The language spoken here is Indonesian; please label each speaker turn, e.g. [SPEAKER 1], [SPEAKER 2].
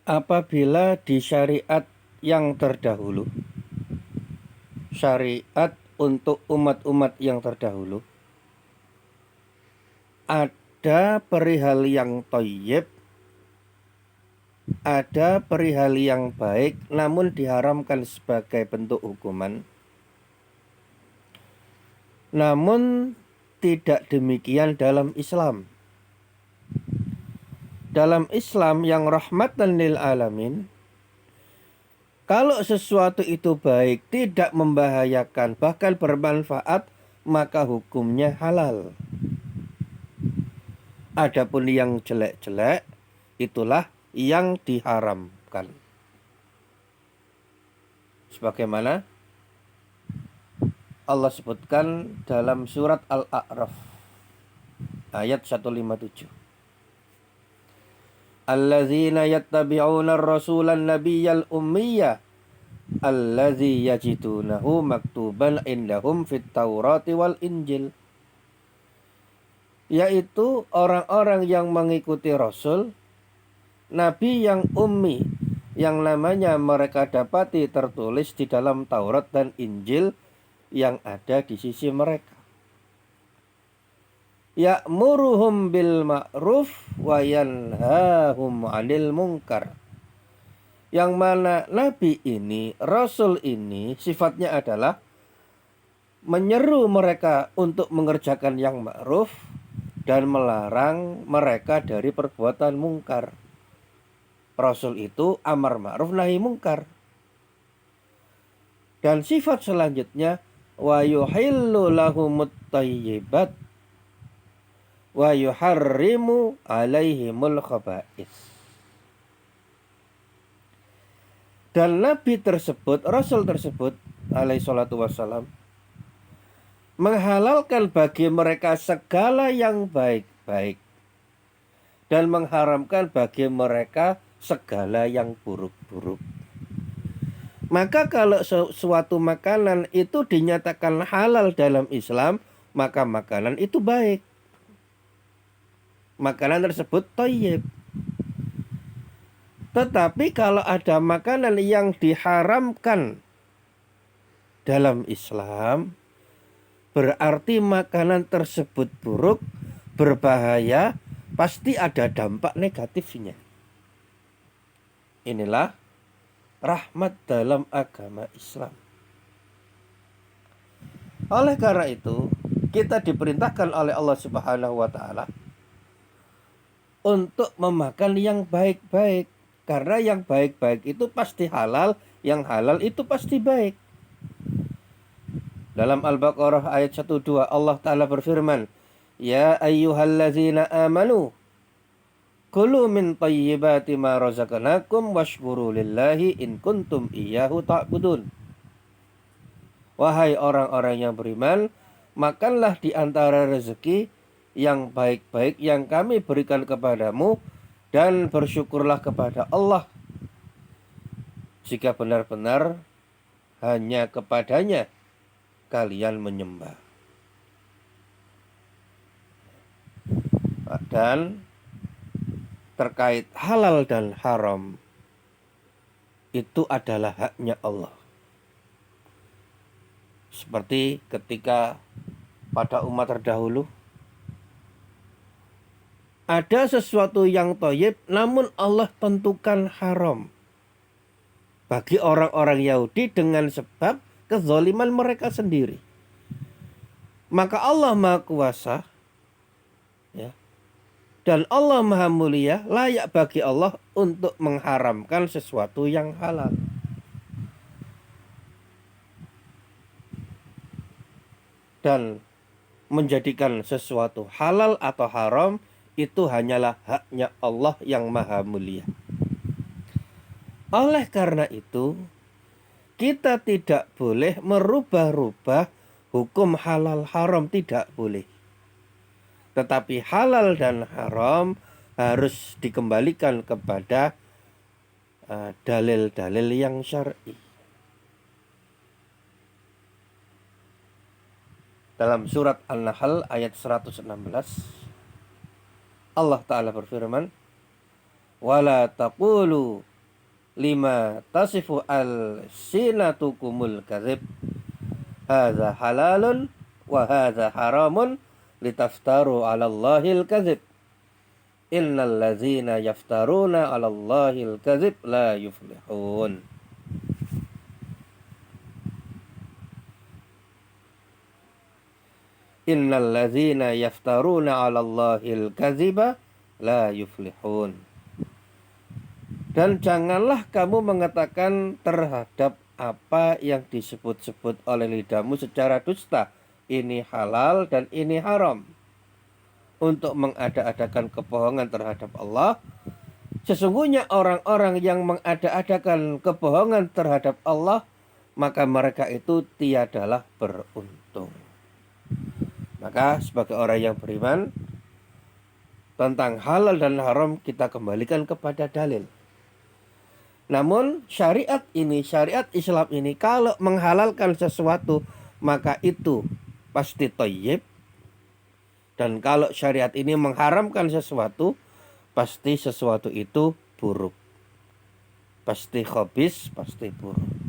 [SPEAKER 1] apabila di syariat yang terdahulu, syariat untuk umat-umat yang terdahulu, ada perihal yang thayyib, ada perihal yang baik namun diharamkan sebagai bentuk hukuman. Namun tidak demikian dalam Islam. Dalam Islam yang rahmatan lil alamin, kalau sesuatu itu baik, tidak membahayakan, bahkan bermanfaat, maka hukumnya halal. Adapun yang jelek-jelek, itulah yang diharamkan. Sebagaimana Allah sebutkan dalam surat Al-A'raf ayat 157. Alladzina yattabi'una ar-rasulan nabiyyal ummiyya allazi yajidunahu maktuban indahum fit Taurati wal Injil. Yaitu orang-orang yang mengikuti Rasul, Nabi yang ummi, yang namanya mereka dapati tertulis di dalam Taurat dan Injil yang ada di sisi mereka. Ya'muruhum bil ma'ruf wa yanhahum 'anil munkar. Yang mana Nabi ini, Rasul ini sifatnya adalah menyeru mereka untuk mengerjakan yang ma'ruf dan melarang mereka dari perbuatan mungkar. Rasul itu amar ma'ruf nahi mungkar. Dan sifat selanjutnya wa yuhillu lahumut thayyibat wa yuharrimu alaihimul khaba'is. Dan Nabi tersebut, Rasul tersebut alaihi salatu wassalam, menghalalkan bagi mereka segala yang baik-baik dan mengharamkan bagi mereka segala yang buruk-buruk. Maka kalau suatu makanan itu dinyatakan halal dalam Islam, maka makanan itu baik. Makanan tersebut thayyib. Tetapi kalau ada makanan yang diharamkan dalam Islam, berarti makanan tersebut buruk, berbahaya, pasti ada dampak negatifnya. Inilah rahmat dalam agama Islam. Oleh karena itu, kita diperintahkan oleh Allah Subhanahu wa taala untuk memakan yang baik-baik. Karena yang baik-baik itu pasti halal, yang halal itu pasti baik. Dalam Al-Baqarah ayat 12 Allah Ta'ala berfirman, Ya ayyuhallazina amanu kulu min tayyibati ma razaqnakum washkuru lillahi in kuntum iyyahu ta'budun. Wahai orang-orang yang beriman, makanlah di antara rezeki yang baik-baik yang kami berikan kepadamu dan bersyukurlah kepada Allah jika benar-benar hanya kepadanya kalian menyembah. Dan terkait halal dan haram, itu adalah haknya Allah. Seperti ketika pada umat terdahulu, ada sesuatu yang thayyib namun Allah tentukan haram bagi orang-orang Yahudi dengan sebab kezaliman mereka sendiri. Maka Allah Maha Kuasa, ya, dan Allah Maha Mulia, layak bagi Allah untuk mengharamkan sesuatu yang halal. Dan menjadikan sesuatu halal atau haram itu hanyalah haknya Allah yang Maha Mulia. Oleh karena itu, kita tidak boleh merubah-rubah hukum halal haram, tidak boleh. Tetapi halal dan haram harus dikembalikan kepada dalil-dalil yang syar'i. Dalam surat An-Nahl ayat 116, Allah Ta'ala berfirman, Wala taqulu lima tasifu al-sinatukumul kadzib hadza halalun wa hadza haramun litaftaru 'ala Allahil kadzib innal ladzina yaftaruna 'ala Allahil kadzib la yuflihun. Innal ladzina yaftaruna 'ala Allahil kadziba la yuflihun. Dan janganlah kamu mengatakan terhadap apa yang disebut-sebut oleh lidahmu secara dusta, ini halal dan ini haram, untuk mengada-adakan kebohongan terhadap Allah. Sesungguhnya orang-orang yang mengada-adakan kebohongan terhadap Allah, maka mereka itu tiadalah beruntung. Maka sebagai orang yang beriman, tentang halal dan haram kita kembalikan kepada dalil. Namun syariat ini, syariat Islam ini, kalau menghalalkan sesuatu maka itu pasti thayyib. Dan kalau syariat ini mengharamkan sesuatu, pasti sesuatu itu buruk. Pasti khabis, pasti buruk.